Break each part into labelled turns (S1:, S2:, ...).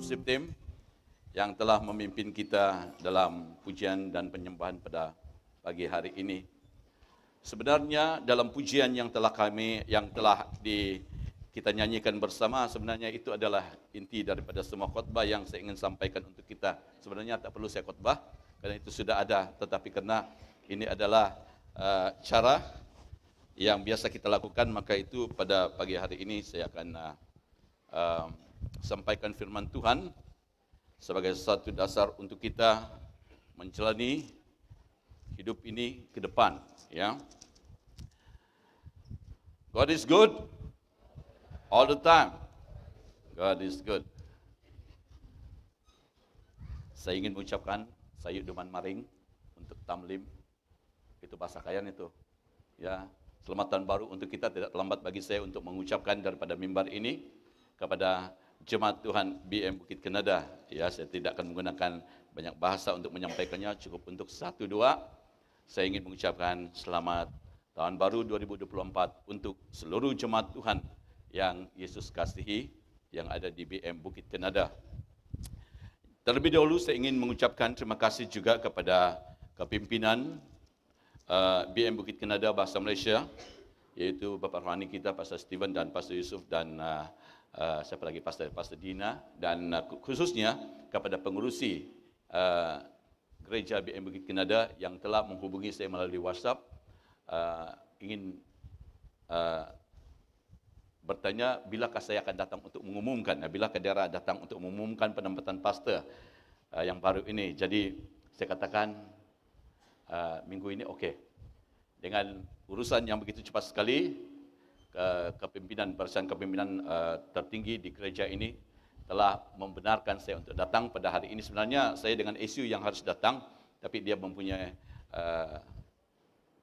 S1: worship team yang telah memimpin kita dalam pujian dan penyembahan pada pagi hari ini. Sebenarnya dalam pujian yang telah kita nyanyikan bersama, sebenarnya itu adalah inti daripada semua khotbah yang saya ingin sampaikan untuk kita. Sebenarnya tak perlu saya khotbah, karena itu sudah ada, tetapi karena ini adalah cara yang biasa kita lakukan, maka itu pada pagi hari ini saya akan sampaikan firman Tuhan sebagai satu dasar untuk kita menjalani hidup ini ke depan, ya. God is good all the time. God is good. Saya ingin mengucapkan sayuk deman maring untuk Tamlim. Itu bahasa Kayan itu. Ya, selamat tahun baru untuk kita. Tidak terlambat bagi saya untuk mengucapkan daripada mimbar ini kepada Jemaat Tuhan BM Bukit Kenada. Ya, saya tidak akan menggunakan banyak bahasa untuk menyampaikannya, cukup untuk 1-2. Saya ingin mengucapkan selamat tahun baru 2024 untuk seluruh jemaat Tuhan yang Yesus kasihi yang ada di BM Bukit Kenada. Terlebih dahulu saya ingin mengucapkan terima kasih juga kepada kepimpinan BM Bukit Kenada Bahasa Malaysia, yaitu Bapak Rohani kita, Pastor Steven dan Pastor Yusuf dan siapa lagi, Pastor Dina, dan khususnya kepada pengurusi gereja BM Bukit Kenada yang telah menghubungi saya melalui WhatsApp, ingin bertanya bilakah saya akan datang untuk mengumumkan, bilakah daerah datang untuk mengumumkan penempatan pastor yang baru ini. Jadi saya katakan minggu ini okey. Dengan urusan yang begitu cepat sekali, barisan kepimpinan tertinggi di gereja ini telah membenarkan saya untuk datang pada hari ini. Sebenarnya saya dengan isu yang harus datang, tapi dia mempunyai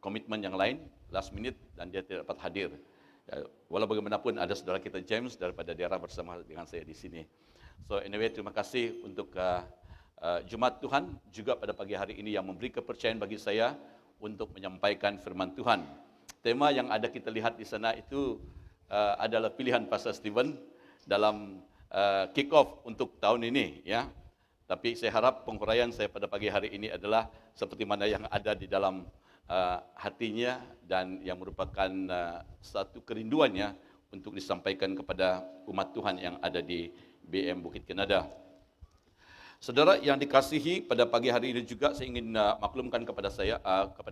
S1: komitmen yang lain, last minute, dan dia tidak dapat hadir. Walau bagaimanapun ada saudara kita James daripada daerah bersama dengan saya di sini. So anyway, terima kasih untuk Jemaat Tuhan juga pada pagi hari ini yang memberi kepercayaan bagi saya untuk menyampaikan firman Tuhan. Tema yang ada kita lihat di sana itu adalah pilihan Pastor Steven dalam kick off untuk tahun ini, ya. Tapi saya harap penghuraian saya pada pagi hari ini adalah seperti mana yang ada di dalam hatinya dan yang merupakan satu kerinduannya untuk disampaikan kepada umat Tuhan yang ada di BM Bukit Kenada. Saudara yang dikasihi, pada pagi hari ini juga saya ingin maklumkan kepada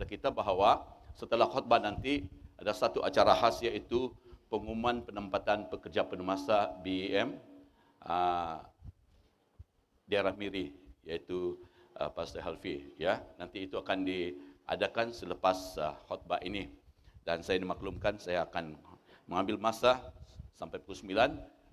S1: kita bahawa setelah khutbah nanti ada satu acara khas, iaitu pengumuman penempatan pekerja penemasa BEM daerah Miri, iaitu Pastor Halfi, ya. Nanti itu akan diadakan selepas khutbah ini, dan saya dimaklumkan saya akan mengambil masa sampai pukul 9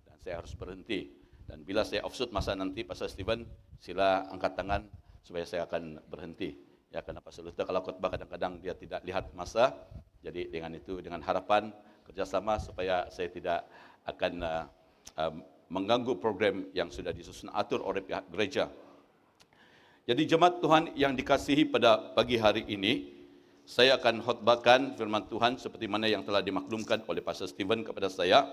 S1: dan saya harus berhenti. Dan bila saya offshoot masa nanti, Pastor Steven, sila angkat tangan supaya saya akan berhenti. Ya, karena Pastor Luther kalau khutbah kadang-kadang dia tidak lihat masa. Jadi dengan itu, dengan harapan kerjasama supaya saya tidak akan mengganggu program yang sudah disusun atur oleh pihak gereja. Jadi jemaat Tuhan yang dikasihi, pada pagi hari ini saya akan khotbahkan firman Tuhan seperti mana yang telah dimaklumkan oleh Pastor Steven kepada saya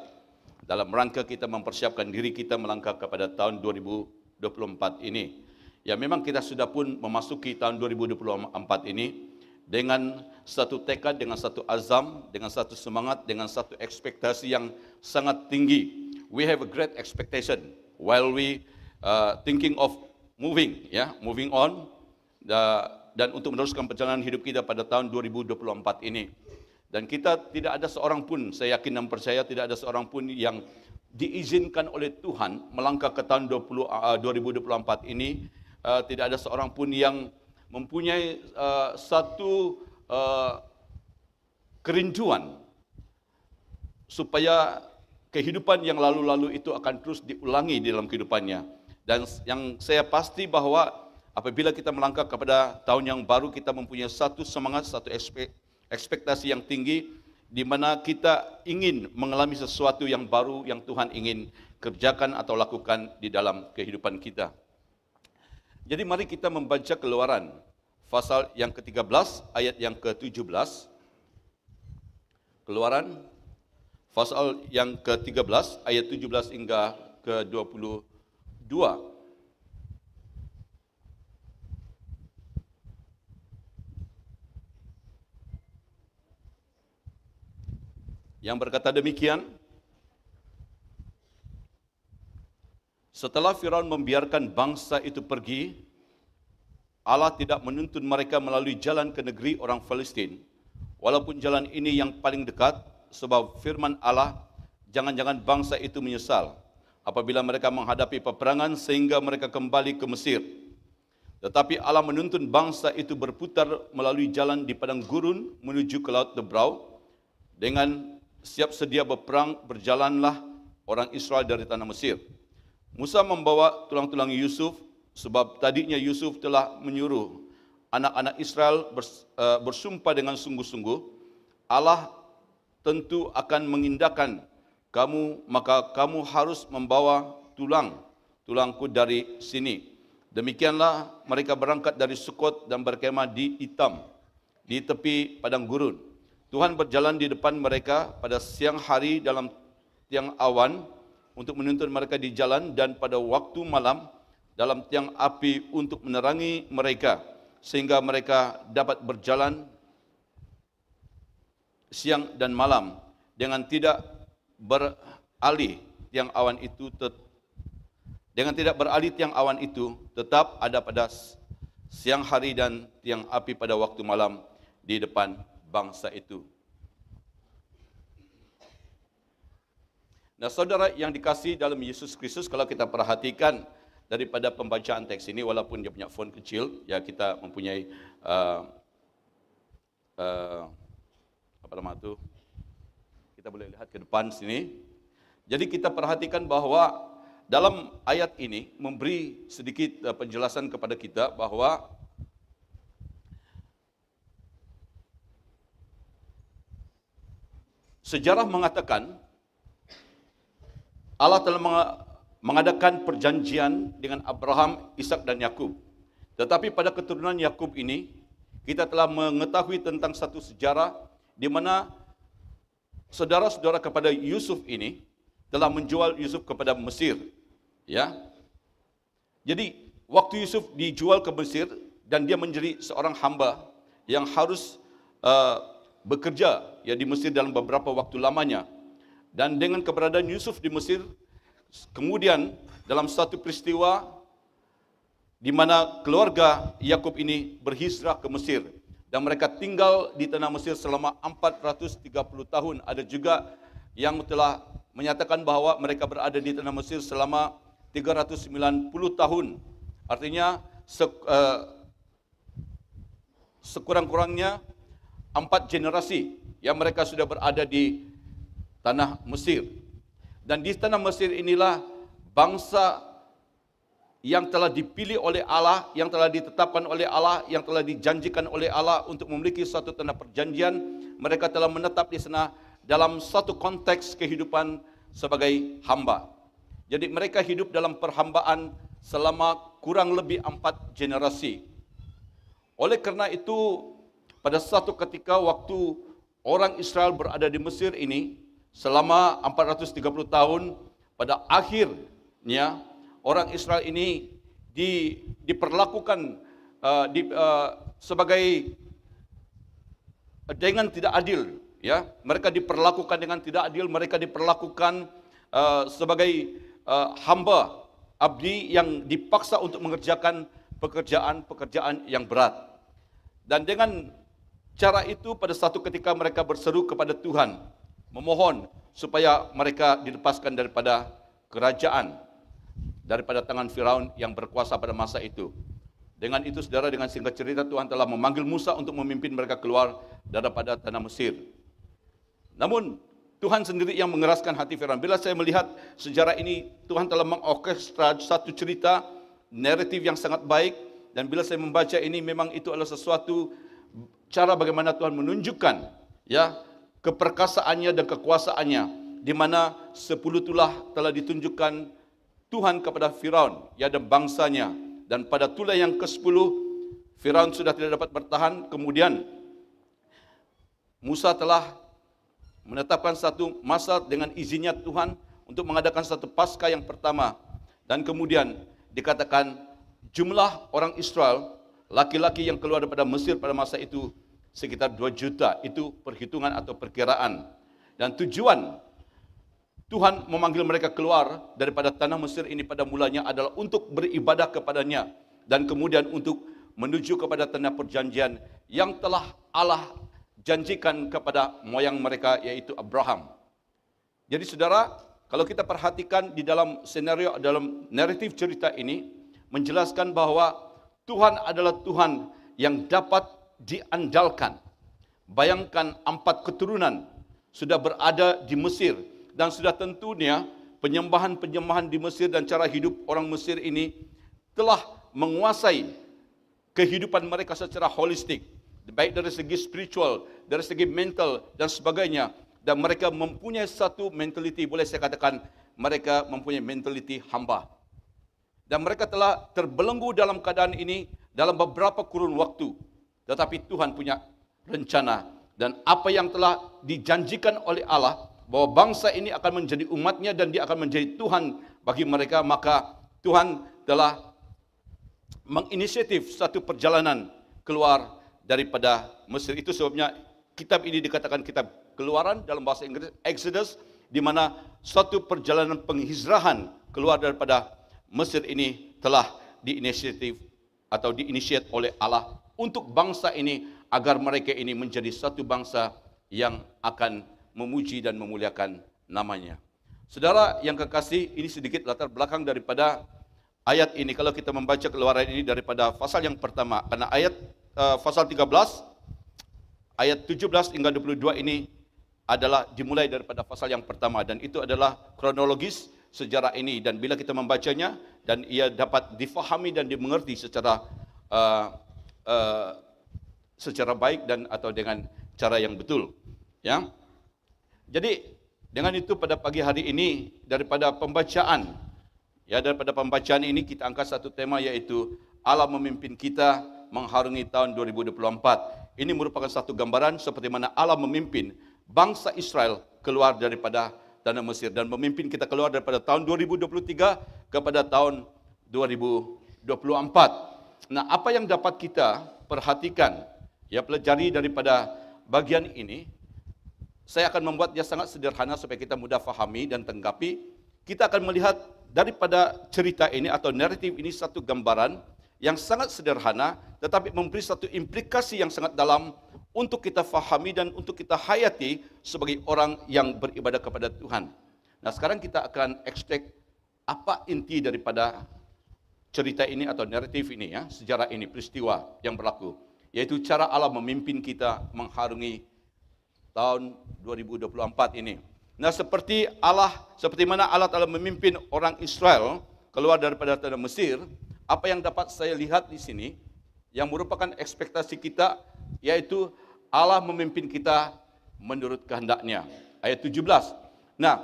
S1: dalam rangka kita mempersiapkan diri kita melangkah kepada tahun 2024 ini. Ya, memang kita sudah pun memasuki tahun 2024 ini dengan satu tekad, dengan satu azam, dengan satu semangat, dengan satu ekspektasi yang sangat tinggi. We have a great expectation while we thinking of moving on, dan untuk meneruskan perjalanan hidup kita pada tahun 2024 ini. Dan kita tidak ada seorang pun, saya yakin dan percaya tidak ada seorang pun yang diizinkan oleh Tuhan melangkah ke tahun 2024 ini, tidak ada seorang pun yang mempunyai satu kerinduan supaya kehidupan yang lalu-lalu itu akan terus diulangi di dalam kehidupannya. Dan yang saya pasti bahawa apabila kita melangkah kepada tahun yang baru, kita mempunyai satu semangat, satu ekspektasi yang tinggi, di mana kita ingin mengalami sesuatu yang baru yang Tuhan ingin kerjakan atau lakukan di dalam kehidupan kita. Jadi mari kita membaca Keluaran pasal yang ke-13 ayat yang ke-17. Keluaran pasal yang ke-13 ayat 17 hingga ke-22. 2. Yang berkata demikian, setelah Firaun membiarkan bangsa itu pergi, Allah tidak menuntun mereka melalui jalan ke negeri orang Palestin. Walaupun jalan ini yang paling dekat, sebab firman Allah, jangan-jangan bangsa itu menyesal apabila mereka menghadapi peperangan sehingga mereka kembali ke Mesir. Tetapi Allah menuntun bangsa itu berputar melalui jalan di padang gurun menuju ke Laut Tebrau. Dengan siap sedia berperang, berjalanlah orang Israel dari tanah Mesir. Musa membawa tulang-tulang Yusuf, sebab tadinya Yusuf telah menyuruh anak-anak Israel bersumpah dengan sungguh-sungguh, Allah tentu akan mengindahkan kamu, maka kamu harus membawa tulangku dari sini. Demikianlah mereka berangkat dari Sukot dan berkemah di Itam, di tepi padang gurun. Tuhan berjalan di depan mereka pada siang hari dalam tiang awan untuk menuntun mereka di jalan, dan pada waktu malam dalam tiang api untuk menerangi mereka, sehingga mereka dapat berjalan siang dan malam dengan tidak beralih tiang awan itu. Tiang awan itu tetap ada pada siang hari dan tiang api pada waktu malam di depan bangsa itu. Nah, saudara yang dikasihi dalam Yesus Kristus, kalau kita perhatikan daripada pembacaan teks ini, walaupun dia punya font kecil, ya kita mempunyai kita boleh lihat ke depan sini. Jadi kita perhatikan bahwa dalam ayat ini memberi sedikit penjelasan kepada kita bahwa sejarah mengatakan Allah telah mengadakan perjanjian dengan Abraham, Ishak dan Yakub. Tetapi pada keturunan Yakub ini, kita telah mengetahui tentang satu sejarah di mana saudara-saudara kepada Yusuf ini telah menjual Yusuf kepada Mesir. Ya. Jadi waktu Yusuf dijual ke Mesir dan dia menjadi seorang hamba yang harus bekerja ya di Mesir dalam beberapa waktu lamanya. Dan dengan keberadaan Yusuf di Mesir, kemudian dalam satu peristiwa di mana keluarga Yakub ini berhijrah ke Mesir dan mereka tinggal di tanah Mesir selama 430 tahun. Ada juga yang telah menyatakan bahwa mereka berada di tanah Mesir selama 390 tahun. Artinya sekurang-kurangnya 4 generasi yang mereka sudah berada di tanah Mesir. Dan di tanah Mesir inilah bangsa yang telah dipilih oleh Allah, yang telah ditetapkan oleh Allah, yang telah dijanjikan oleh Allah untuk memiliki suatu tanah perjanjian. Mereka telah menetap di sana dalam satu konteks kehidupan sebagai hamba. Jadi mereka hidup dalam perhambaan selama kurang lebih 4 generasi. Oleh karena itu, pada suatu ketika waktu orang Israel berada di Mesir ini, selama 430 tahun, pada akhirnya orang Israel ini diperlakukan sebagai dengan tidak adil. Ya, mereka diperlakukan dengan tidak adil. Mereka diperlakukan sebagai hamba abdi yang dipaksa untuk mengerjakan pekerjaan-pekerjaan yang berat. Dan dengan cara itu pada satu ketika mereka berseru kepada Tuhan, memohon supaya mereka dilepaskan daripada kerajaan, daripada tangan Firaun yang berkuasa pada masa itu. Dengan itu saudara, dengan singkat cerita, Tuhan telah memanggil Musa untuk memimpin mereka keluar daripada tanah Mesir. Namun Tuhan sendiri yang mengeraskan hati Firaun. Bila saya melihat sejarah ini, Tuhan telah mengorkestra satu cerita naratif yang sangat baik. Dan bila saya membaca ini, memang itu adalah sesuatu cara bagaimana Tuhan menunjukkan ya keperkasaannya dan kekuasaannya, di mana 10 tulah telah ditunjukkan Tuhan kepada Firaun ya dan bangsanya. Dan pada tulah yang ke-10 Firaun sudah tidak dapat bertahan. Kemudian Musa telah menetapkan satu masa dengan izinnya Tuhan untuk mengadakan satu Paskah yang pertama, Dan kemudian dikatakan jumlah orang Israel, laki-laki yang keluar daripada Mesir pada masa itu sekitar 2 juta. Itu perhitungan atau perkiraan. Dan tujuan Tuhan memanggil mereka keluar daripada tanah Mesir ini pada mulanya adalah untuk beribadah kepadanya. Dan kemudian untuk menuju kepada tanah perjanjian yang telah Allah janjikan kepada moyang mereka, yaitu Abraham. Jadi saudara, kalau kita perhatikan di dalam senario, dalam naratif cerita ini, menjelaskan bahwa Tuhan adalah Tuhan yang dapat diandalkan. Bayangkan 4 keturunan sudah berada di Mesir, dan sudah tentunya penyembahan-penyembahan di Mesir dan cara hidup orang Mesir ini telah menguasai kehidupan mereka secara holistik, baik dari segi spiritual, dari segi mental dan sebagainya. Dan mereka mempunyai satu mentaliti, boleh saya katakan, mereka mempunyai mentaliti hamba. Dan mereka telah terbelenggu dalam keadaan ini dalam beberapa kurun waktu. Tetapi Tuhan punya rencana. Dan apa yang telah dijanjikan oleh Allah, bahwa bangsa ini akan menjadi umatnya dan dia akan menjadi Tuhan bagi mereka, maka Tuhan telah menginisiatif satu perjalanan keluar daripada Mesir. Itu sebabnya kitab ini dikatakan kitab Keluaran dalam bahasa Inggris, Exodus, di mana suatu perjalanan penghijrahan keluar daripada Mesir ini telah diinisiatif atau diinisiat oleh Allah untuk bangsa ini, agar mereka ini menjadi satu bangsa yang akan memuji dan memuliakan namanya. Saudara yang kekasih, ini sedikit latar belakang daripada ayat ini. Kalau kita membaca Keluaran ini daripada pasal yang pertama, karena ayat pasal 13, ayat 17 hingga 22 ini adalah dimulai daripada pasal yang pertama, dan itu adalah kronologis sejarah ini. Dan bila kita membacanya, dan ia dapat difahami dan dimengerti secara baik dan atau dengan cara yang betul, ya. Jadi dengan itu pada pagi hari ini daripada pembacaan ini kita angkat satu tema, yaitu Allah memimpin kita mengharungi tahun 2024. Ini merupakan satu gambaran seperti mana Allah memimpin bangsa Israel keluar daripada tanah Mesir dan memimpin kita keluar daripada tahun 2023 kepada tahun 2024. Nah, apa yang dapat kita perhatikan, ya, pelajari daripada bagian ini, saya akan membuatnya sangat sederhana supaya kita mudah fahami dan tanggapi. Kita akan melihat daripada cerita ini atau naratif ini satu gambaran yang sangat sederhana, tetapi memberi satu implikasi yang sangat dalam untuk kita fahami dan untuk kita hayati sebagai orang yang beribadah kepada Tuhan. Nah, sekarang kita akan ekstrak apa inti daripada cerita ini atau naratif ini, ya, sejarah ini, peristiwa yang berlaku, yaitu cara Allah memimpin kita mengharungi tahun 2024 ini. Nah, seperti mana Allah telah memimpin orang Israel keluar daripada tanah Mesir, apa yang dapat saya lihat di sini yang merupakan ekspektasi kita, yaitu Allah memimpin kita menurut kehendaknya. Ayat 17. Nah,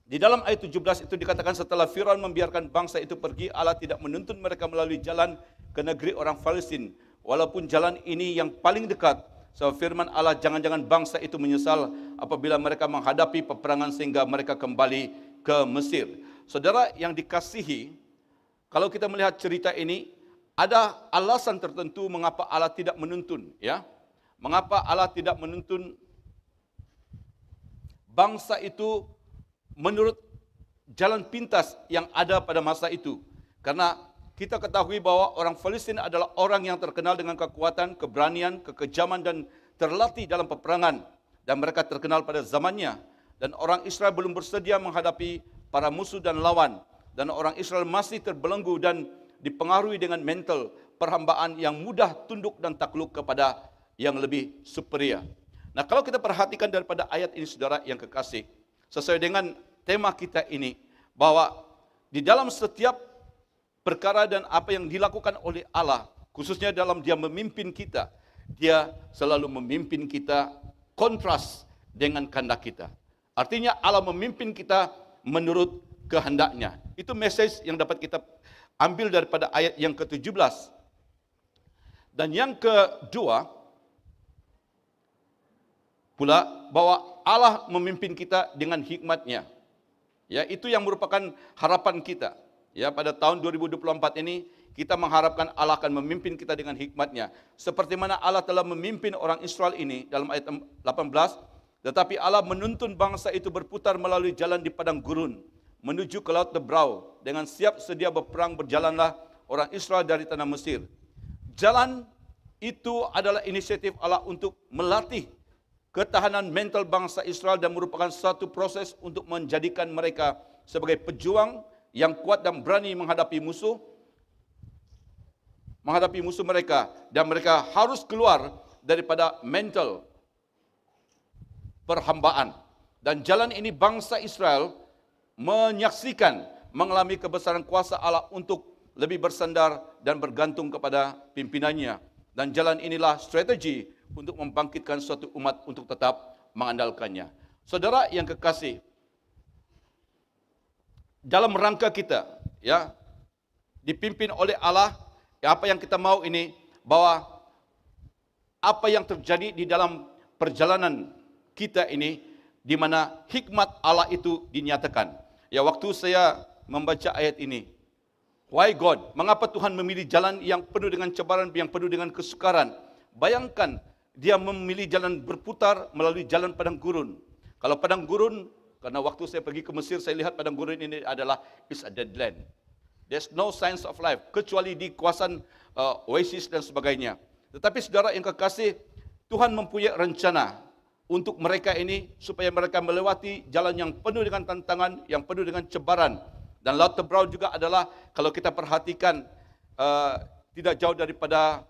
S1: di dalam ayat 17 itu dikatakan setelah Firaun membiarkan bangsa itu pergi, Allah tidak menuntun mereka melalui jalan ke negeri orang Palestin, walaupun jalan ini yang paling dekat. So, firman Allah, jangan-jangan bangsa itu menyesal apabila mereka menghadapi peperangan sehingga mereka kembali ke Mesir. Saudara yang dikasihi, kalau kita melihat cerita ini, ada alasan tertentu mengapa Allah tidak menuntun, ya. Mengapa Allah tidak menuntun bangsa itu menurut jalan pintas yang ada pada masa itu. Karena kita ketahui bahwa orang Palestin adalah orang yang terkenal dengan kekuatan, keberanian, kekejaman dan terlatih dalam peperangan. Dan mereka terkenal pada zamannya. Dan orang Israel belum bersedia menghadapi para musuh dan lawan. Dan orang Israel masih terbelenggu dan dipengaruhi dengan mental perhambaan yang mudah tunduk dan takluk kepada yang lebih superior. Nah, kalau kita perhatikan daripada ayat ini, saudara yang kekasih, sesuai dengan tema kita ini, bahwa di dalam setiap perkara dan apa yang dilakukan oleh Allah, khususnya dalam dia memimpin kita, dia selalu memimpin kita kontras dengan kehendak kita. Artinya Allah memimpin kita menurut kehendaknya. Itu message yang dapat kita ambil daripada ayat yang ke-17. Dan yang kedua pula, bahwa Allah memimpin kita dengan hikmatnya. Ya, itu yang merupakan harapan kita. Ya, pada tahun 2024 ini kita mengharapkan Allah akan memimpin kita dengan hikmat-Nya. Seperti mana Allah telah memimpin orang Israel ini dalam ayat 18, tetapi Allah menuntun bangsa itu berputar melalui jalan di padang gurun menuju ke Laut Tebrau. Dengan siap sedia berperang berjalanlah orang Israel dari tanah Mesir. Jalan itu adalah inisiatif Allah untuk melatih ketahanan mental bangsa Israel dan merupakan satu proses untuk menjadikan mereka sebagai pejuang yang kuat dan berani menghadapi musuh mereka, dan mereka harus keluar daripada mental perhambaan. Dan jalan ini bangsa Israel menyaksikan mengalami kebesaran kuasa Allah untuk lebih bersandar dan bergantung kepada pimpinannya. Dan jalan inilah strategi untuk membangkitkan suatu umat untuk tetap mengandalkannya. Saudara yang kekasih, dalam rangka kita ya dipimpin oleh Allah, apa yang kita mau ini, bahwa apa yang terjadi di dalam perjalanan kita ini, di mana hikmat Allah itu dinyatakan. Ya, waktu saya membaca ayat ini, why God, mengapa Tuhan memilih jalan yang penuh dengan cabaran, yang penuh dengan kesukaran? Bayangkan, dia memilih jalan berputar melalui jalan padang gurun. Kalau padang gurun, karena waktu saya pergi ke Mesir, saya lihat padang gurun ini adalah is a dead land. There's no signs of life, kecuali di kawasan oasis dan sebagainya. Tetapi saudara yang kekasih, Tuhan mempunyai rencana untuk mereka ini, supaya mereka melewati jalan yang penuh dengan tantangan, yang penuh dengan cabaran. Dan Laut Tebrau juga adalah, kalau kita perhatikan, tidak jauh daripada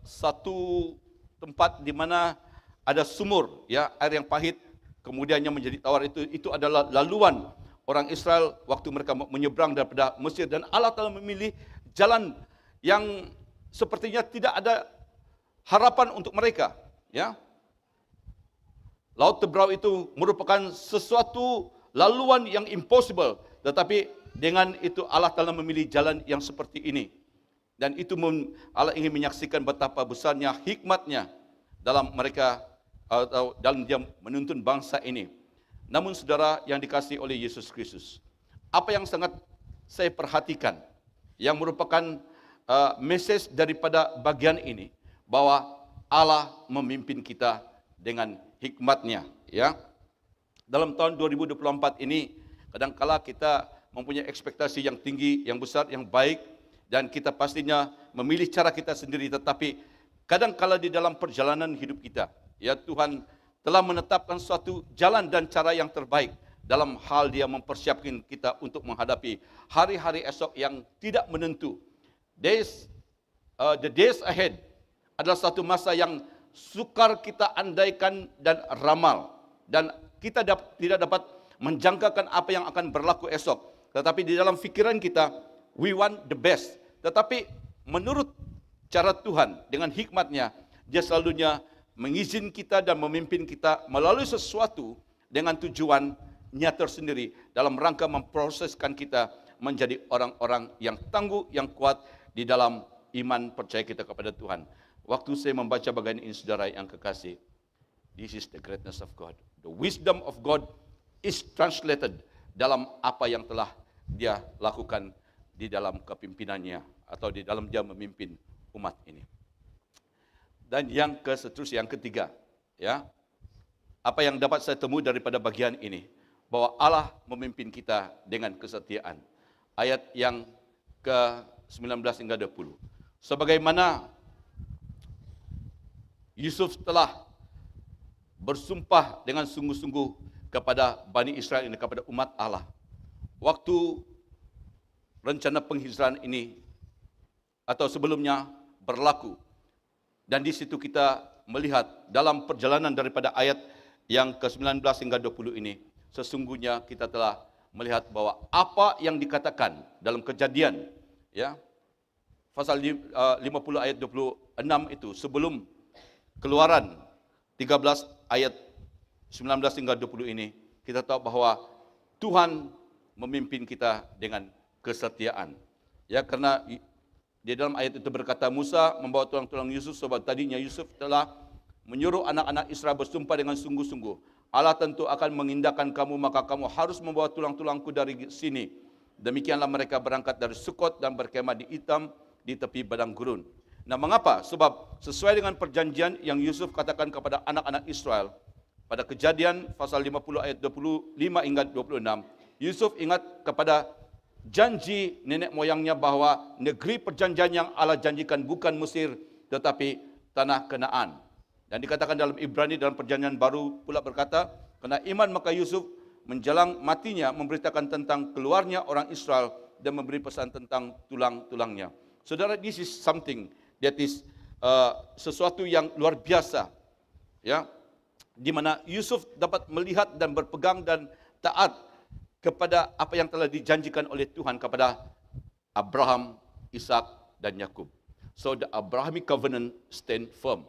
S1: satu tempat di mana ada sumur, ya, air yang pahit, kemudiannya menjadi tawar. Itu adalah laluan orang Israel waktu mereka menyeberang daripada Mesir. Dan Allah telah memilih jalan yang sepertinya tidak ada harapan untuk mereka. Ya, Laut Tebrau itu merupakan sesuatu laluan yang impossible, tetapi dengan itu Allah telah memilih jalan yang seperti ini. Dan itu Allah ingin menyaksikan betapa besarnya hikmatnya dalam mereka, atau dalam dia menuntun bangsa ini. Namun saudara yang dikasihi oleh Yesus Kristus, apa yang sangat saya perhatikan, yang merupakan message daripada bagian ini, bahwa Allah memimpin kita dengan hikmatnya. Ya, dalam tahun 2024 ini, kadangkala kita mempunyai ekspektasi yang tinggi, yang besar, yang baik, dan kita pastinya memilih cara kita sendiri. Tetapi kadangkala di dalam perjalanan hidup kita, ya, Tuhan telah menetapkan suatu jalan dan cara yang terbaik dalam hal dia mempersiapkan kita untuk menghadapi hari-hari esok yang tidak menentu. The days ahead adalah satu masa yang sukar kita andaikan dan ramal. Dan kita tidak dapat menjangkakan apa yang akan berlaku esok. Tetapi di dalam fikiran kita, we want the best. Tetapi menurut cara Tuhan, dengan hikmatnya, dia selalunya mengizinkan kita dan memimpin kita melalui sesuatu dengan tujuannya tersendiri, dalam rangka memproseskan kita menjadi orang-orang yang tangguh, yang kuat di dalam iman percaya kita kepada Tuhan. Waktu saya membaca bagian ini, saudara yang kekasih, this is the greatness of God. The wisdom of God is translated dalam apa yang telah dia lakukan di dalam kepimpinannya, atau di dalam dia memimpin umat ini. Dan yang seterusnya, yang ketiga, ya, apa yang dapat saya temui daripada bagian ini, bahwa Allah memimpin kita dengan kesetiaan. Ayat yang ke-19 hingga 20. Sebagaimana Yusuf telah bersumpah dengan sungguh-sungguh kepada Bani Israel ini, kepada umat Allah. Waktu rencana penghijrahan ini atau sebelumnya berlaku. Dan di situ kita melihat dalam perjalanan daripada ayat yang ke-19 hingga 20 ini, sesungguhnya kita telah melihat bahwa apa yang dikatakan dalam Kejadian, ya, pasal 50 ayat 26 itu, sebelum Keluaran 13 ayat 19 hingga 20 ini, kita tahu bahwa Tuhan memimpin kita dengan kesetiaan. Ya, karena di dalam ayat itu berkata, Musa membawa tulang-tulang Yusuf, sebab tadinya Yusuf telah menyuruh anak-anak Israel bersumpah dengan sungguh-sungguh. Allah tentu akan mengindahkan kamu, maka kamu harus membawa tulang-tulangku dari sini. Demikianlah mereka berangkat dari Sukot dan berkemah di Etam di tepi padang gurun. Nah, mengapa? Sebab sesuai dengan perjanjian yang Yusuf katakan kepada anak-anak Israel pada Kejadian pasal 50 ayat 25 hingga 26, Yusuf ingat kepada janji nenek moyangnya bahwa negeri perjanjian yang Allah janjikan bukan Mesir tetapi tanah Kanaan. Dan dikatakan dalam Ibrani dalam perjanjian baru pula berkata, karena iman maka Yusuf menjelang matinya memberitakan tentang keluarnya orang Israel dan memberi pesan tentang tulang-tulangnya. Saudara, this is something that is sesuatu yang luar biasa, ya, di mana Yusuf dapat melihat dan berpegang dan taat kepada apa yang telah dijanjikan oleh Tuhan kepada Abraham, Ishak dan Yakub. So the Abrahamic covenant stand firm.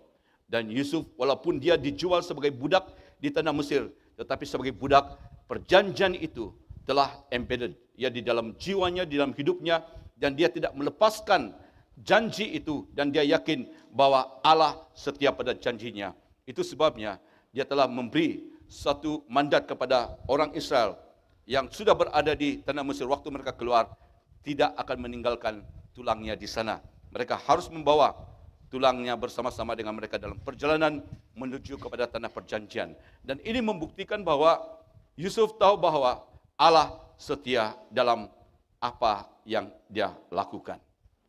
S1: Dan Yusuf walaupun dia dijual sebagai budak di tanah Mesir, tetapi sebagai budak perjanjian itu telah embedded ya di dalam jiwanya, di dalam hidupnya, dan dia tidak melepaskan janji itu dan dia yakin bahwa Allah setia pada janjinya. Itu sebabnya dia telah memberi satu mandat kepada orang Israel yang sudah berada di tanah Mesir waktu mereka keluar, tidak akan meninggalkan tulangnya di sana. Mereka harus membawa tulangnya bersama-sama dengan mereka dalam perjalanan menuju kepada tanah perjanjian. Dan ini membuktikan bahwa Yusuf tahu bahwa Allah setia dalam apa yang dia lakukan.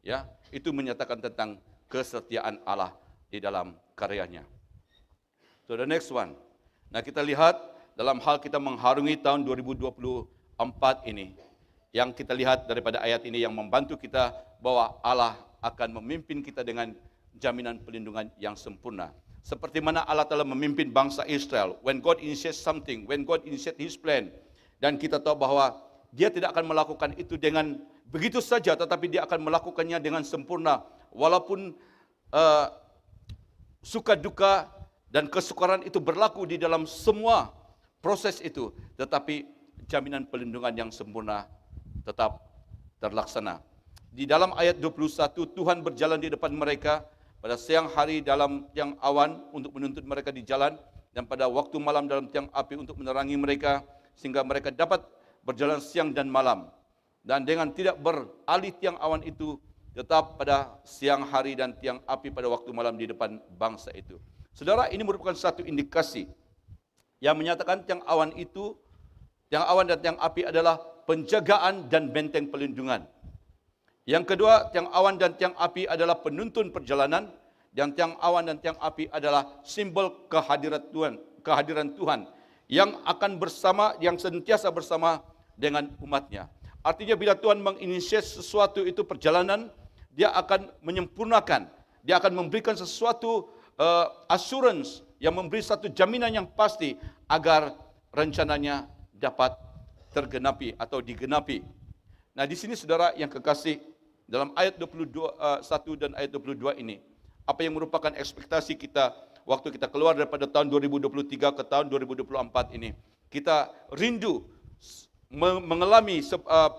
S1: Ya, itu menyatakan tentang kesetiaan Allah di dalam karyanya. So the next one. Nah, kita lihat dalam hal kita mengharungi tahun 2024 ini, yang kita lihat daripada ayat ini yang membantu kita bahwa Allah akan memimpin kita dengan jaminan pelindungan yang sempurna. Seperti mana Allah telah memimpin bangsa Israel. When God initiates something, when God initiates His plan, dan kita tahu bahwa Dia tidak akan melakukan itu dengan begitu saja, tetapi Dia akan melakukannya dengan sempurna. Walaupun suka duka dan kesukaran itu berlaku di dalam semua proses itu, tetapi jaminan pelindungan yang sempurna tetap terlaksana. Di dalam ayat 21, Tuhan berjalan di depan mereka pada siang hari dalam tiang awan untuk menuntut mereka di jalan, dan pada waktu malam dalam tiang api untuk menerangi mereka, sehingga mereka dapat berjalan siang dan malam. Dan dengan tidak beralih tiang awan itu, tetap pada siang hari dan tiang api pada waktu malam di depan bangsa itu. Saudara, ini merupakan satu indikasi yang menyatakan tiang awan itu, tiang awan dan tiang api adalah penjagaan dan benteng pelindungan. Yang kedua, tiang awan dan tiang api adalah penuntun perjalanan, dan tiang awan dan tiang api adalah simbol kehadiran Tuhan yang akan bersama, yang senantiasa bersama dengan umatnya. Artinya bila Tuhan menginisiasi sesuatu itu perjalanan, Dia akan menyempurnakan, Dia akan memberikan sesuatu assurance, yang memberi satu jaminan yang pasti agar rencananya dapat tergenapi atau digenapi. Nah, di sini saudara yang kekasih, dalam ayat 1 dan ayat 22 ini, apa yang merupakan ekspektasi kita waktu kita keluar daripada tahun 2023 ke tahun 2024 ini. Kita rindu mengalami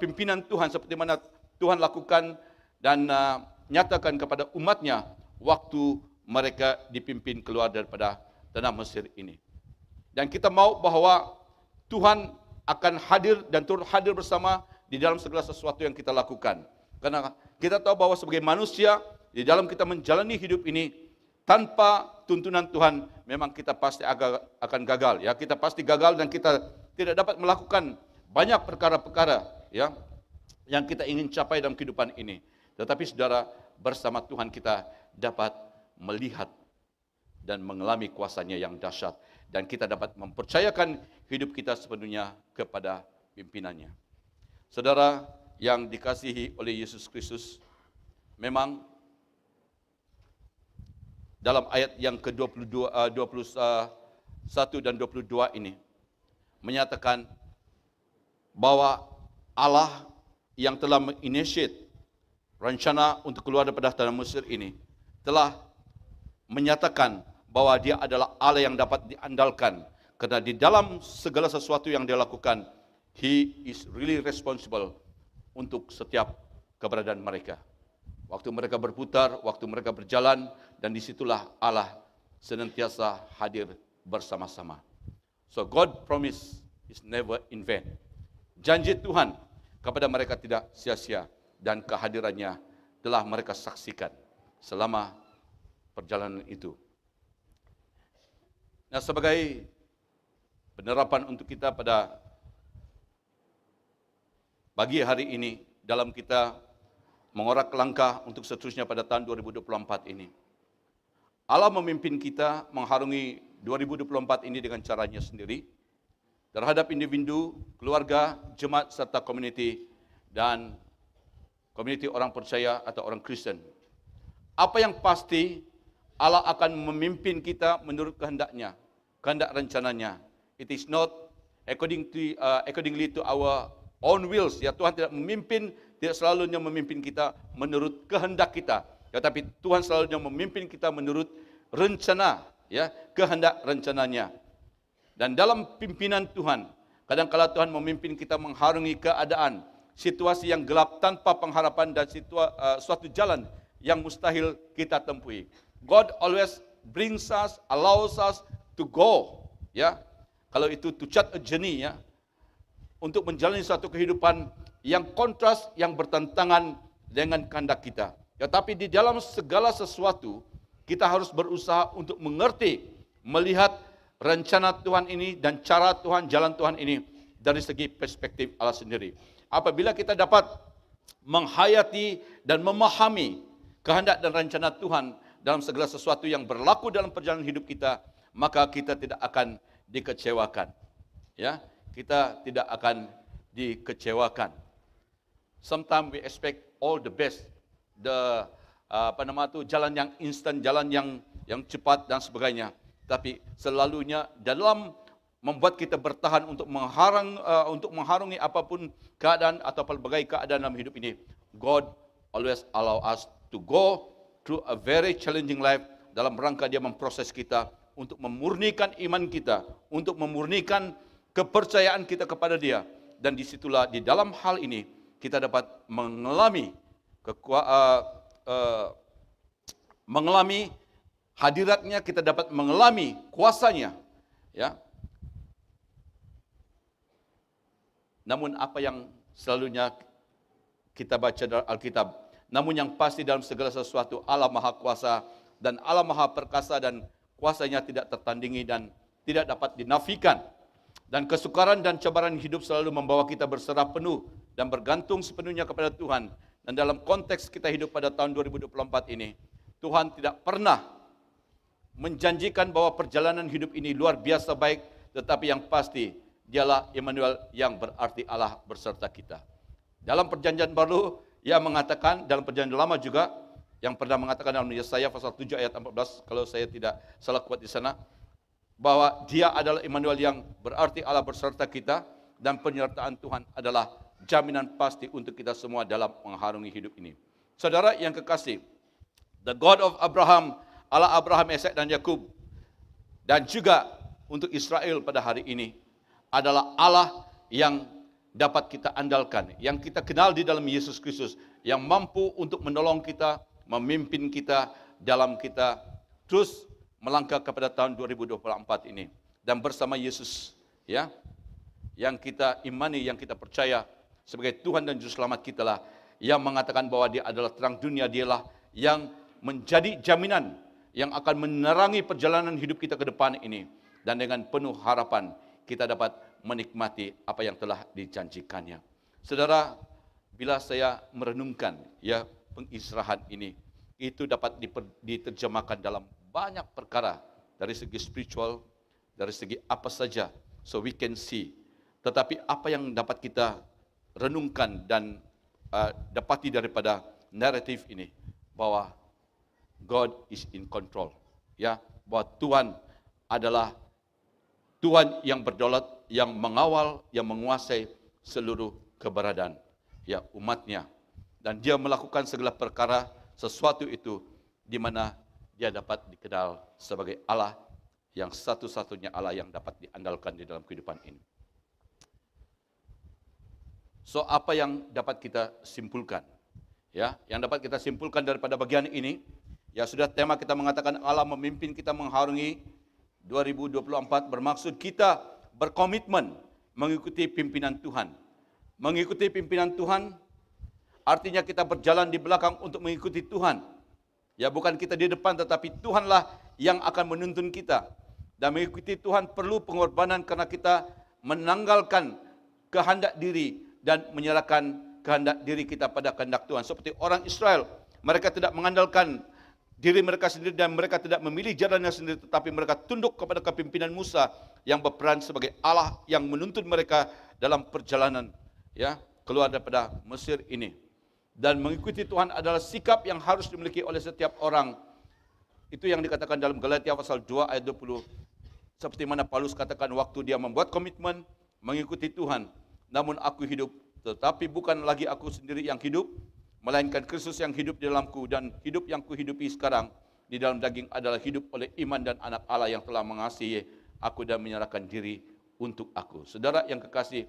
S1: pimpinan Tuhan seperti mana Tuhan lakukan dan nyatakan kepada umatnya waktu mereka dipimpin keluar daripada tanah Mesir ini. Dan kita mau bahwa Tuhan akan hadir dan turut hadir bersama di dalam segala sesuatu yang kita lakukan. Karena kita tahu bahwa sebagai manusia, di dalam kita menjalani hidup ini, tanpa tuntunan Tuhan, memang kita pasti akan gagal. Ya, kita pasti gagal dan kita tidak dapat melakukan banyak perkara-perkara ya, yang kita ingin capai dalam kehidupan ini. Tetapi saudara, bersama Tuhan kita dapat melihat dan mengalami kuasanya yang dahsyat. Dan kita dapat mempercayakan hidup kita sepenuhnya kepada pimpinannya. Saudara yang dikasihi oleh Yesus Kristus, memang dalam ayat yang ke-22, 21 dan 22 ini menyatakan bahwa Allah yang telah menginitiate rencana untuk keluar daripada tanah Mesir ini telah menyatakan bahwa Dia adalah Allah yang dapat diandalkan, karena di dalam segala sesuatu yang Dia lakukan, He is really responsible untuk setiap keberadaan mereka. Waktu mereka berputar, waktu mereka berjalan, dan disitulah Allah senantiasa hadir bersama-sama. So God promise is never in vain. Janji Tuhan kepada mereka tidak sia-sia dan kehadirannya telah mereka saksikan selama perjalanan itu. Nah, sebagai penerapan untuk kita pada pagi hari ini, dalam kita mengorak langkah untuk seterusnya pada tahun 2024 ini. Allah memimpin kita mengharungi 2024 ini dengan caranya sendiri, terhadap individu, keluarga, jemaat, serta komuniti, dan komuniti orang percaya atau orang Kristen. Apa yang pasti, Allah akan memimpin kita menurut kehendak-Nya, kehendak rencananya. It is not accordingly to our own wills. Ya, Tuhan tidak memimpin, tidak selalunya memimpin kita menurut kehendak kita. Tetapi Tuhan selalunya memimpin kita menurut rencana, ya, kehendak rencananya. Dan dalam pimpinan Tuhan, kadang-kala Tuhan memimpin kita mengharungi keadaan, situasi yang gelap tanpa pengharapan dan suatu jalan yang mustahil kita tempuhi. God always brings us, allows us to go, ya. Kalau itu to chart a journey, ya, untuk menjalani suatu kehidupan yang kontras, yang bertentangan dengan kehendak kita. Tetapi di dalam segala sesuatu, kita harus berusaha untuk mengerti, melihat rencana Tuhan ini dan cara Tuhan, jalan Tuhan ini dari segi perspektif Allah sendiri. Apabila kita dapat menghayati dan memahami kehendak dan rencana Tuhan dalam segala sesuatu yang berlaku dalam perjalanan hidup kita, maka kita tidak akan dikecewakan. Ya, kita tidak akan dikecewakan. Sometimes we expect all the best, jalan yang instan, jalan yang cepat dan sebagainya. Tapi selalunya dalam membuat kita bertahan untuk mengharungi apapun keadaan atau pelbagai keadaan dalam hidup ini, God always allow us to go through a very challenging life dalam rangka Dia memproses kita untuk memurnikan iman kita, untuk memurnikan kepercayaan kita kepada Dia. Dan disitulah di dalam hal ini kita dapat mengalami hadiratnya, kita dapat mengalami kuasanya, ya. Namun apa yang selalunya kita baca dalam Alkitab, namun yang pasti dalam segala sesuatu Allah Maha Kuasa dan Allah Maha Perkasa, dan kuasanya tidak tertandingi dan tidak dapat dinafikan. Dan kesukaran dan cabaran hidup selalu membawa kita berserah penuh dan bergantung sepenuhnya kepada Tuhan. Dan dalam konteks kita hidup pada tahun 2024 ini, Tuhan tidak pernah menjanjikan bahwa perjalanan hidup ini luar biasa baik, tetapi yang pasti Dialah Immanuel, yang berarti Allah berserta kita. Dalam perjanjian baru, Ia mengatakan, dalam perjanjian lama juga, yang pernah mengatakan dalam Yesaya pasal 7 ayat 14, kalau saya tidak salah kuat di sana, bahwa Dia adalah Immanuel, yang berarti Allah berserta kita, dan penyertaan Tuhan adalah jaminan pasti untuk kita semua dalam mengharungi hidup ini. Saudara yang kekasih, the God of Abraham, Allah Abraham, Ishak dan Yakub, dan juga untuk Israel pada hari ini, adalah Allah yang dapat kita andalkan, yang kita kenal di dalam Yesus Kristus, yang mampu untuk menolong kita, memimpin kita dalam kita terus melangkah kepada tahun 2024 ini. Dan bersama Yesus, ya, yang kita imani, yang kita percaya sebagai Tuhan dan Juru Selamat kita lah, yang mengatakan bahwa Dia adalah terang dunia, Dialah yang menjadi jaminan yang akan menerangi perjalanan hidup kita ke depan ini. Dan dengan penuh harapan, kita dapat menikmati apa yang telah dijanjikannya. Saudara, bila saya merenungkan, ya, pengistirahat ini, itu dapat diterjemahkan dalam banyak perkara, dari segi spiritual, dari segi apa saja, so we can see. Tetapi apa yang dapat kita renungkan dan dapati daripada naratif ini, bahwa God is in control, ya, bahwa Tuhan adalah Tuhan yang berdaulat, yang mengawal, yang menguasai seluruh keberadaan, ya, umatnya. Dan Dia melakukan segala perkara, sesuatu itu di mana Dia dapat dikenal sebagai Allah, yang satu-satunya Allah yang dapat diandalkan di dalam kehidupan ini. So, apa yang dapat kita simpulkan? Ya, yang dapat kita simpulkan daripada bagian ini, ya, sudah tema kita mengatakan Allah memimpin kita mengharungi 2024, bermaksud kita berkomitmen mengikuti pimpinan Tuhan. Mengikuti pimpinan Tuhan artinya kita berjalan di belakang untuk mengikuti Tuhan. Ya, bukan kita di depan, tetapi Tuhanlah yang akan menuntun kita. Dan mengikuti Tuhan perlu pengorbanan karena kita menanggalkan kehendak diri dan menyerahkan kehendak diri kita pada kehendak Tuhan. Seperti orang Israel, mereka tidak mengandalkan diri mereka sendiri dan mereka tidak memilih jalannya sendiri, tetapi mereka tunduk kepada kepimpinan Musa yang berperan sebagai Allah yang menuntun mereka dalam perjalanan ya keluar daripada Mesir ini. Dan mengikuti Tuhan adalah sikap yang harus dimiliki oleh setiap orang. Itu yang dikatakan dalam Galatia pasal 2 ayat 20. Seperti mana Paulus katakan waktu dia membuat komitmen mengikuti Tuhan. Namun aku hidup, tetapi bukan lagi aku sendiri yang hidup, melainkan Kristus yang hidup di dalamku, dan hidup yang kuhidupi sekarang di dalam daging adalah hidup oleh iman dan anak Allah yang telah mengasihi aku dan menyerahkan diri untuk aku. Saudara yang kekasih,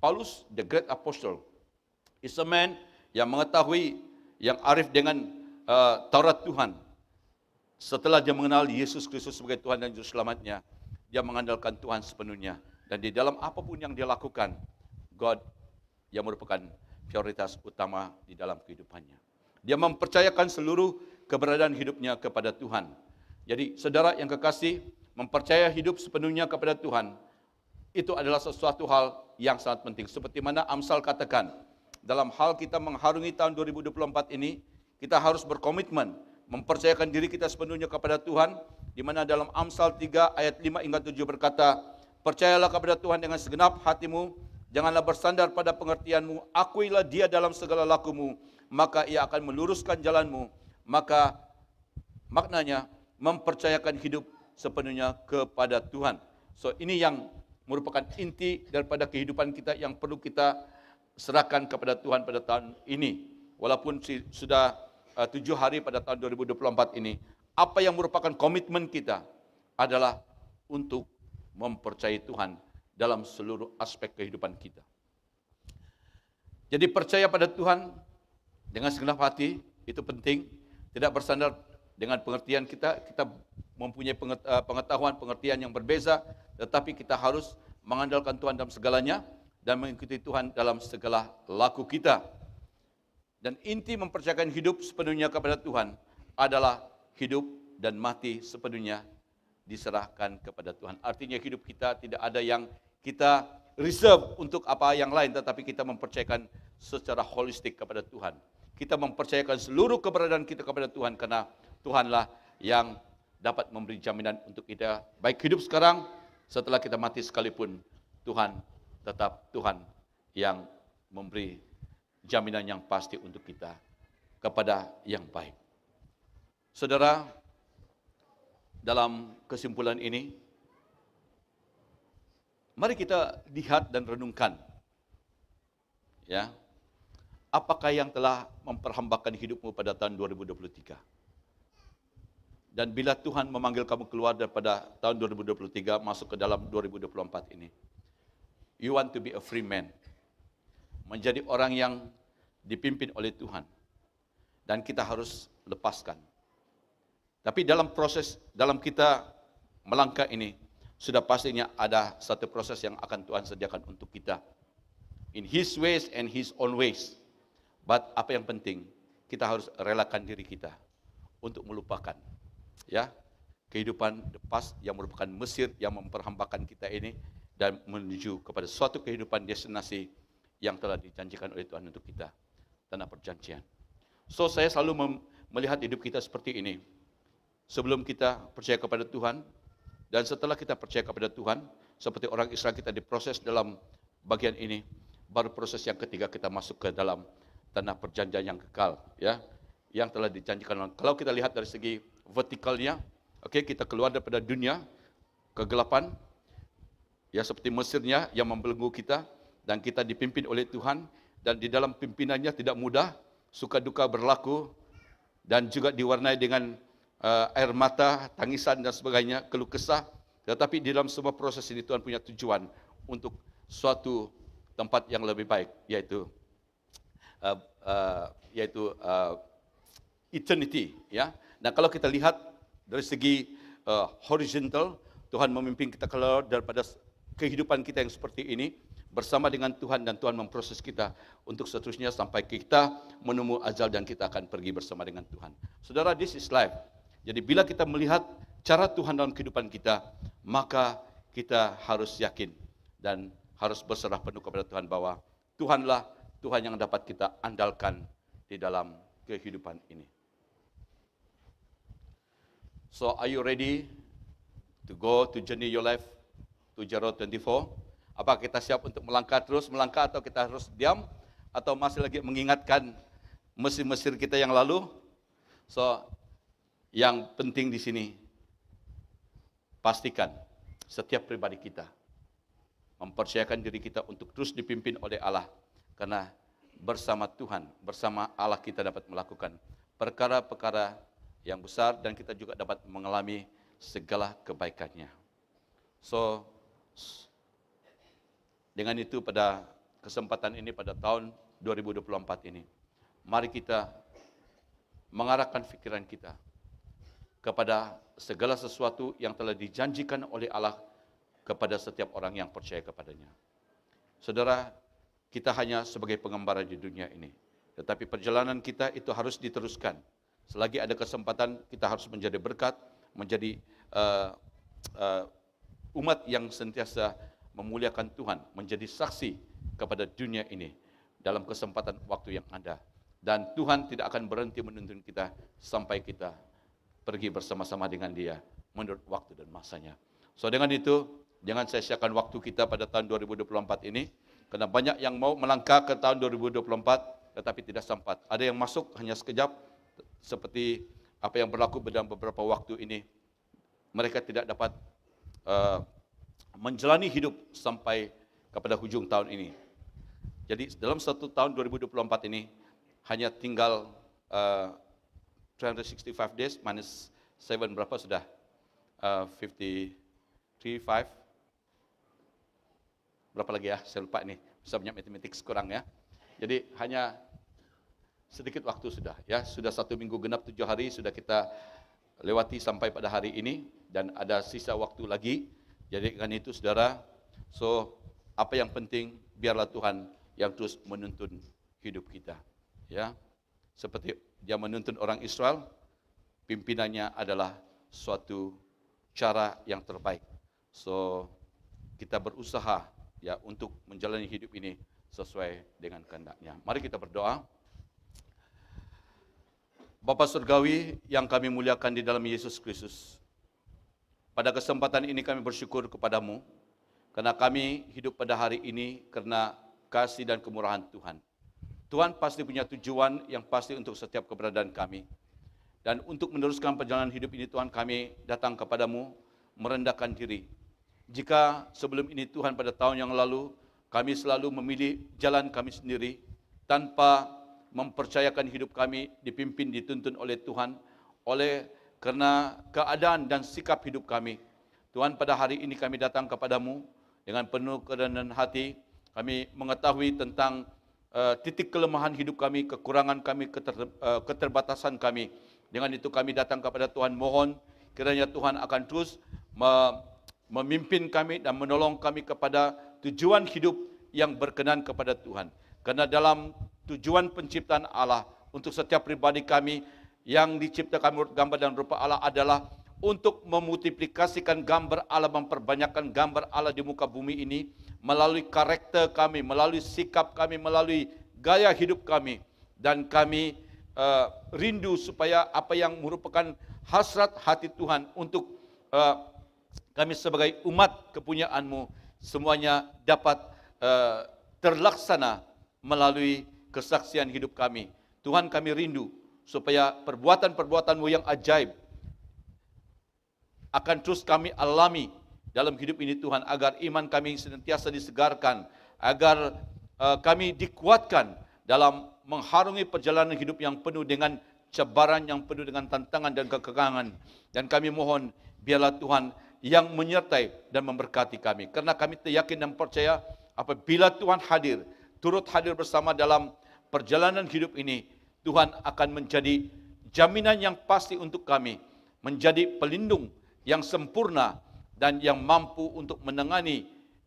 S1: Paulus, the great apostle, is a man yang mengetahui, yang arif dengan Taurat Tuhan. Setelah dia mengenal Yesus Kristus sebagai Tuhan dan Juru Selamatnya, dia mengandalkan Tuhan sepenuhnya. Dan di dalam apapun yang dia lakukan, God yang merupakan prioritas utama di dalam kehidupannya. Dia mempercayakan seluruh keberadaan hidupnya kepada Tuhan. Jadi saudara yang kekasih, mempercaya hidup sepenuhnya kepada Tuhan, itu adalah sesuatu hal yang sangat penting. Seperti mana Amsal katakan, dalam hal kita mengharungi tahun 2024 ini, kita harus berkomitmen, mempercayakan diri kita sepenuhnya kepada Tuhan, di mana dalam Amsal 3 ayat 5 hingga 7 berkata, percayalah kepada Tuhan dengan segenap hatimu, janganlah bersandar pada pengertianmu, akuilah dia dalam segala lakumu, maka ia akan meluruskan jalanmu. Maka maknanya mempercayakan hidup sepenuhnya kepada Tuhan. So ini yang merupakan inti daripada kehidupan kita yang perlu kita serahkan kepada Tuhan pada tahun ini. Walaupun sudah 7 hari pada tahun 2024 ini, apa yang merupakan komitmen kita adalah untuk mempercayai Tuhan dalam seluruh aspek kehidupan kita. Jadi percaya pada Tuhan dengan segenap hati itu penting. Tidak bersandar dengan pengertian kita. Kita mempunyai pengetahuan, pengertian yang berbeza, tetapi kita harus mengandalkan Tuhan dalam segalanya dan mengikuti Tuhan dalam segala laku kita. Dan inti mempercayakan hidup sepenuhnya kepada Tuhan adalah hidup dan mati sepenuhnya diserahkan kepada Tuhan. Artinya hidup kita tidak ada yang kita reserve untuk apa yang lain, tetapi kita mempercayakan secara holistik kepada Tuhan. Kita mempercayakan seluruh keberadaan kita kepada Tuhan, karena Tuhanlah yang dapat memberi jaminan untuk kita, baik hidup sekarang, setelah kita mati sekalipun, Tuhan tetap Tuhan yang memberi jaminan yang pasti untuk kita kepada yang baik. Saudara, dalam kesimpulan ini, mari kita lihat dan renungkan, ya, apakah yang telah memperhambakan hidupmu pada tahun 2023? Dan bila Tuhan memanggil kamu keluar daripada tahun 2023 masuk ke dalam 2024 ini, you want to be a free man, menjadi orang yang dipimpin oleh Tuhan, dan kita harus lepaskan. Tapi dalam proses, dalam kita melangkah ini, sudah pastinya ada satu proses yang akan Tuhan sediakan untuk kita. In His ways and His own ways. But apa yang penting, kita harus relakan diri kita untuk melupakan, ya, kehidupan the past yang merupakan Mesir yang memperhambakan kita ini, dan menuju kepada suatu kehidupan destinasi yang telah dijanjikan oleh Tuhan untuk kita, tanah perjanjian. So saya selalu melihat hidup kita seperti ini. Sebelum kita percaya kepada Tuhan, dan setelah kita percaya kepada Tuhan, seperti orang Israel, kita diproses dalam bagian ini, baru proses yang ketiga kita masuk ke dalam tanah perjanjian yang kekal, ya, yang telah dijanjikan. Kalau kita lihat dari segi vertikalnya, oke, kita keluar daripada dunia kegelapan, ya, seperti Mesirnya yang membelenggu kita, dan kita dipimpin oleh Tuhan, dan di dalam pimpinannya tidak mudah, suka duka berlaku, dan juga diwarnai dengan air mata, tangisan dan sebagainya, keluh kesah. Tetapi di dalam semua proses ini Tuhan punya tujuan untuk suatu tempat yang lebih baik, yaitu eternity, ya. Nah, kalau kita lihat dari segi horizontal, Tuhan memimpin kita keluar daripada kehidupan kita yang seperti ini bersama dengan Tuhan, dan Tuhan memproses kita untuk seterusnya sampai kita menemu ajal dan kita akan pergi bersama dengan Tuhan. Saudara, this is life. Jadi bila kita melihat cara Tuhan dalam kehidupan kita, maka kita harus yakin dan harus berserah penuh kepada Tuhan bahwa Tuhanlah Tuhan yang dapat kita andalkan di dalam kehidupan ini. So, are you ready to go to journey your life to 024? Apa kita siap untuk terus melangkah, atau kita harus diam, atau masih lagi mengingatkan Mesir kita yang lalu? So, yang penting di sini, pastikan setiap pribadi kita mempercayakan diri kita untuk terus dipimpin oleh Allah, karena bersama Tuhan, bersama Allah kita dapat melakukan perkara-perkara yang besar, dan kita juga dapat mengalami segala kebaikannya. So, dengan itu pada kesempatan ini, pada tahun 2024 ini, mari kita mengarahkan pikiran kita kepada segala sesuatu yang telah dijanjikan oleh Allah kepada setiap orang yang percaya kepadanya. Saudara, kita hanya sebagai pengembara di dunia ini, tetapi perjalanan kita itu harus diteruskan. Selagi ada kesempatan, kita harus menjadi berkat, menjadi umat yang sentiasa memuliakan Tuhan, menjadi saksi kepada dunia ini dalam kesempatan waktu yang ada. Dan Tuhan tidak akan berhenti menuntun kita sampai kita pergi bersama-sama dengan Dia menurut waktu dan masanya. So, dengan itu, jangan sia-siakan waktu kita pada tahun 2024 ini, karena banyak yang mau melangkah ke tahun 2024 tetapi tidak sempat. Ada yang masuk hanya sekejap, seperti apa yang berlaku dalam beberapa waktu ini. Mereka tidak dapat menjalani hidup sampai kepada hujung tahun ini. Jadi dalam satu tahun 2024 ini hanya tinggal 365 days minus 7 berapa sudah? 53, 5. Berapa lagi ya? Saya lupa nih. Bisa banyak matematik kurang ya. Jadi hanya sedikit waktu sudah ya. Sudah 1 minggu genap 7 hari sudah kita lewati sampai pada hari ini, dan ada sisa waktu lagi. Jadi dengan itu saudara, so apa yang penting, biarlah Tuhan yang terus menuntun hidup kita. Ya, seperti Dia menuntun orang Israel, pimpinannya adalah suatu cara yang terbaik. So kita berusaha ya untuk menjalani hidup ini sesuai dengan kehendak-Nya. Mari kita berdoa. Bapa Surgawi yang kami muliakan di dalam Yesus Kristus, pada kesempatan ini kami bersyukur kepadamu, karena kami hidup pada hari ini karena kasih dan kemurahan Tuhan. Tuhan pasti punya tujuan yang pasti untuk setiap keberadaan kami. Dan untuk meneruskan perjalanan hidup ini, Tuhan, kami datang kepadamu merendahkan diri. Jika sebelum ini Tuhan, pada tahun yang lalu, kami selalu memilih jalan kami sendiri, tanpa mempercayakan hidup kami dipimpin, dituntun oleh Tuhan, karena keadaan dan sikap hidup kami. Tuhan, pada hari ini kami datang kepadamu dengan penuh kerendahan hati. Kami mengetahui tentang titik kelemahan hidup kami, kekurangan kami, keterbatasan kami. Dengan itu kami datang kepada Tuhan, mohon kiranya Tuhan akan terus memimpin kami dan menolong kami kepada tujuan hidup yang berkenan kepada Tuhan. Karena dalam tujuan penciptaan Allah untuk setiap pribadi kami yang diciptakan menurut gambar dan rupa Allah adalah untuk memultiplikasikan gambar Allah, memperbanyakkan gambar Allah di muka bumi ini melalui karakter kami, melalui sikap kami, melalui gaya hidup kami. Dan kami rindu supaya apa yang merupakan hasrat hati Tuhan untuk kami sebagai umat kepunyaan-Mu semuanya dapat terlaksana melalui kesaksian hidup kami. Tuhan, kami rindu supaya perbuatan-perbuatan-Mu yang ajaib akan terus kami alami dalam hidup ini, Tuhan, agar iman kami senantiasa disegarkan, agar kami dikuatkan dalam mengharungi perjalanan hidup yang penuh dengan cabaran, yang penuh dengan tantangan dan kekangan. Dan kami mohon, biarlah Tuhan yang menyertai dan memberkati kami. Karena kami yakin dan percaya apabila Tuhan hadir, turut hadir bersama dalam perjalanan hidup ini, Tuhan akan menjadi jaminan yang pasti untuk kami, menjadi pelindung yang sempurna dan yang mampu untuk menangani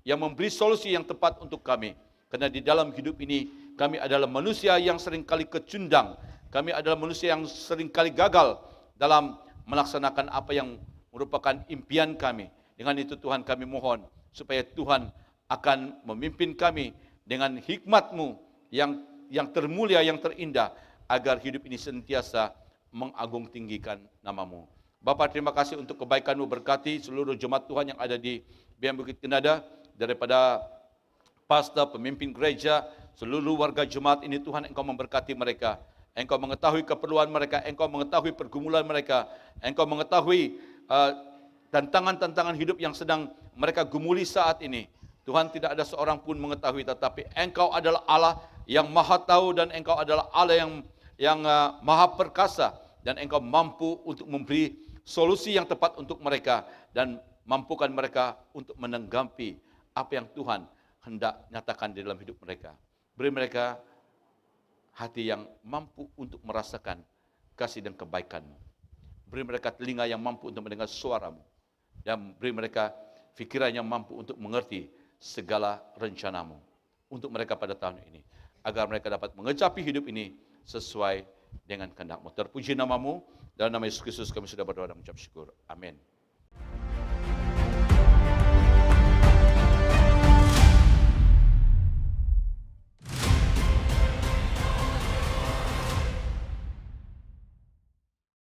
S1: yang memberi solusi yang tepat untuk kami. Karena di dalam hidup ini, kami adalah manusia yang seringkali kecundang. Kami adalah manusia yang seringkali gagal dalam melaksanakan apa yang merupakan impian kami. Dengan itu Tuhan kami mohon, supaya Tuhan akan memimpin kami dengan hikmat-Mu yang termulia, yang terindah, agar hidup ini sentiasa mengagung tinggikan nama-Mu. Bapa, terima kasih untuk kebaikan-Mu, berkati seluruh jemaat Tuhan yang ada di BM Bukit Kenada, daripada pastor, pemimpin gereja, seluruh warga jemaat ini Tuhan, Engkau memberkati mereka. Engkau mengetahui keperluan mereka, Engkau mengetahui pergumulan mereka, Engkau mengetahui tantangan-tantangan hidup yang sedang mereka gumuli saat ini. Tuhan, tidak ada seorang pun mengetahui, tetapi Engkau adalah Allah yang maha tahu, dan Engkau adalah Allah yang maha perkasa, dan Engkau mampu untuk memberi solusi yang tepat untuk mereka, dan mampukan mereka untuk menanggapi apa yang Tuhan hendak nyatakan di dalam hidup mereka. Beri mereka hati yang mampu untuk merasakan kasih dan kebaikan-Mu. Beri mereka telinga yang mampu untuk mendengar suara-Mu. Dan beri mereka fikiran yang mampu untuk mengerti segala rencana-Mu untuk mereka pada tahun ini. Agar mereka dapat mengecapi hidup ini sesuai dengan kehendak-Mu. Terpuji nama-Mu, dalam nama Yesus Kristus kami sudah berdoa dan mengucap syukur. Amin.